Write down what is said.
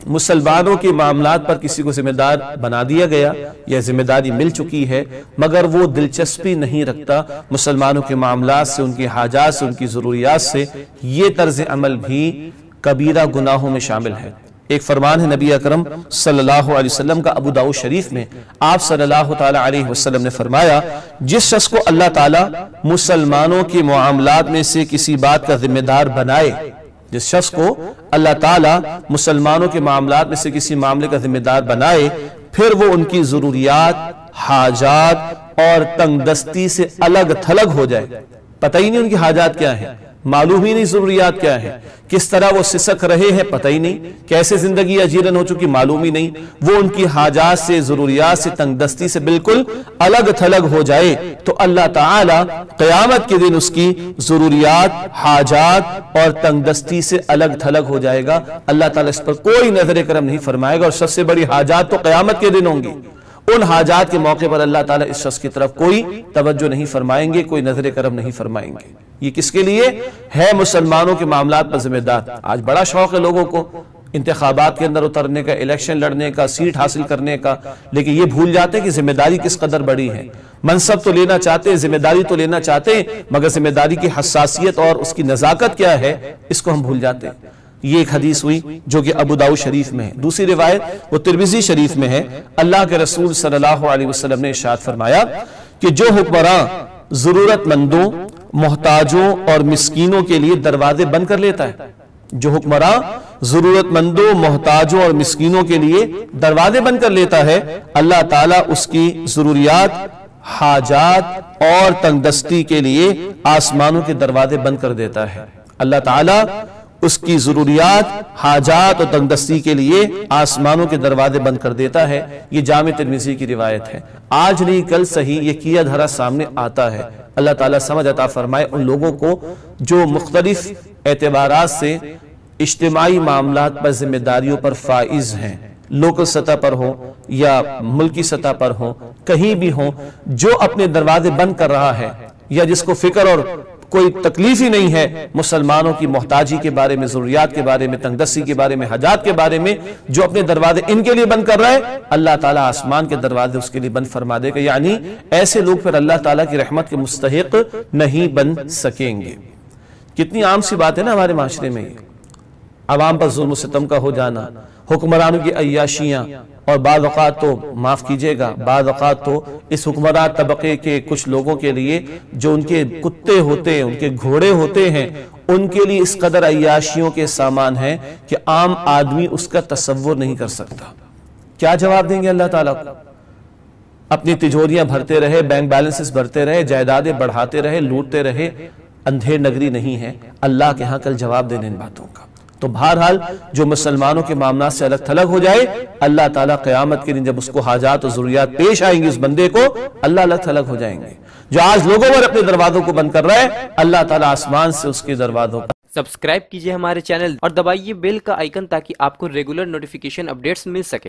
مسلمانوں کے معاملات پر کسی کو ذمہ دار بنا دیا گیا یا ذمہ داری مل چکی ہے، مگر وہ دلچسپی نہیں رکھتا مسلمانوں کے معاملات سے، ان کی حاجات سے، ان کی ضروریات سے، یہ طرز عمل بھی کبیرہ گناہوں میں شامل ہے۔ ایک فرمان ہے نبی اکرم صلی اللہ علیہ وسلم کا ابو داؤد شریف میں، آپ صلی اللہ تعالیٰ علیہ وسلم نے فرمایا، جس شخص کو اللہ تعالیٰ مسلمانوں کے معاملات میں سے کسی بات کا ذمہ دار بنائے، جس شخص کو اللہ تعالیٰ مسلمانوں کے معاملات میں سے کسی معاملے کا ذمہ دار بنائے، پھر وہ ان کی ضروریات، حاجات اور تنگ دستی سے الگ تھلگ ہو جائے، پتہ ہی نہیں ان کی حاجات کیا ہیں، معلوم ہی نہیں ضروریات کیا ہیں، کس طرح وہ سسک رہے ہیں پتہ ہی نہیں، کیسے زندگی اجیرن ہو چکی معلوم ہی نہیں، وہ ان کی حاجات سے، ضروریات سے، تنگ دستی سے بالکل الگ تھلگ ہو جائے، تو اللہ تعالیٰ قیامت کے دن اس کی ضروریات، حاجات اور تنگ دستی سے الگ تھلگ ہو جائے گا۔ اللہ تعالیٰ اس پر کوئی نظر کرم نہیں فرمائے گا، اور سب سے بڑی حاجات تو قیامت کے دن ہوں گی۔ ان حاجات کے موقع پر اللہ تعالیٰ اس شخص کی طرف کوئی توجہ نہیں فرمائیں گے، کوئی نظر کرم نہیں فرمائیں گے۔ یہ کس کے لیے ہے؟ مسلمانوں کے معاملات پر ذمہ دار۔ آج بڑا شوق ہے لوگوں کو انتخابات کے اندر اترنے کا، الیکشن لڑنے کا، سیٹ حاصل کرنے کا، لیکن یہ بھول جاتے ہیں کہ ذمہ داری کس قدر بڑی ہے۔ منصب تو لینا چاہتے ہیں، ذمہ داری تو لینا چاہتے ہیں، مگر ذمہ داری کی حساسیت اور اس کی نزاکت کیا ہے، اس کو ہم بھول جاتے ہیں۔ یہ ایک حدیث ہوئی جو کہ ابو داؤد شریف میں ہے۔ دوسری روایت وہ ترمذی شریف میں ہے، اللہ کے رسول صلی اللہ علیہ وسلم نے ارشاد فرمایا کہ جو حکمراں ضرورت مندوں، محتاجوں اور مسکینوں کے لیے دروازے بند کر لیتا ہے، جو حکمراں ضرورت مندوں، محتاجوں اور مسکینوں کے لیے دروازے بند کر لیتا ہے، اللہ تعالیٰ اس کی ضروریات، حاجات اور تنگ دستی کے لیے آسمانوں کے دروازے بند کر دیتا ہے۔ اللہ تعالیٰ اس کی ضروریات، حاجات اور تنگ دستی کے لیے آسمانوں کے دروازے بند کر دیتا ہے۔ یہ جامع ترمذی کی روایت ہے۔ آج نہیں کل صحیح یہ کیا دھرا سامنے آتا ہے۔ اللہ تعالیٰ سمجھ عطا فرمائے ان لوگوں کو جو مختلف اعتبارات سے اجتماعی معاملات پر ذمہ داریوں پر فائز ہیں، لوکل سطح پر ہو یا ملکی سطح پر ہو، کہیں بھی ہو، جو اپنے دروازے بند کر رہا ہے یا جس کو فکر اور کوئی تکلیف ہی نہیں ہے مسلمانوں کی محتاجی کے بارے میں، ضروریات کے بارے میں، تنگ دستی کے بارے میں، حاجات کے بارے میں، جو اپنے دروازے ان کے لیے بند کر رہا ہے، اللہ تعالیٰ آسمان کے دروازے اس کے لیے بند فرما دے گا۔ یعنی ایسے لوگ پھر اللہ تعالیٰ کی رحمت کے مستحق نہیں بن سکیں گے۔ کتنی عام سی بات ہے نا ہمارے معاشرے میں، عوام پر ظلم و ستم کا ہو جانا، حکمرانوں کی عیاشیاں، اور بعض اوقات تو معاف کیجئے گا، بعض اوقات تو اس حکمران طبقے کے کچھ لوگوں کے لیے جو ان کے کتے ہوتے ہیں، ان کے گھوڑے ہوتے ہیں، ان کے لیے اس قدر عیاشیوں کے سامان ہیں کہ عام آدمی اس کا تصور نہیں کر سکتا۔ کیا جواب دیں گے اللہ تعالیٰ کو؟ اپنی تجوریاں بھرتے رہے، بینک بیلنسز بھرتے رہے، جائیدادیں بڑھاتے رہے، لوٹتے رہے، اندھیر نگری نہیں ہے۔ اللہ کے ہاں کل جواب دینے ان باتوں کا۔ تو بہرحال جو مسلمانوں کے معاملات سے الگ تھلگ ہو جائے، اللہ تعالیٰ قیامت کے دن جب اس کو حاجات اور ضروریات پیش آئیں گی اس بندے کو، اللہ الگ تھلگ ہو جائیں گے۔ جو آج لوگوں پر اپنے دروازوں کو بند کر رہا ہے، اللہ تعالیٰ آسمان سے اس کے دروازوں کا سبسکرائب کیجئے ہمارے چینل اور دبائیے بیل کا آئیکن تاکہ آپ کو ریگولر نوٹیفیکیشن اپڈیٹس مل سکے۔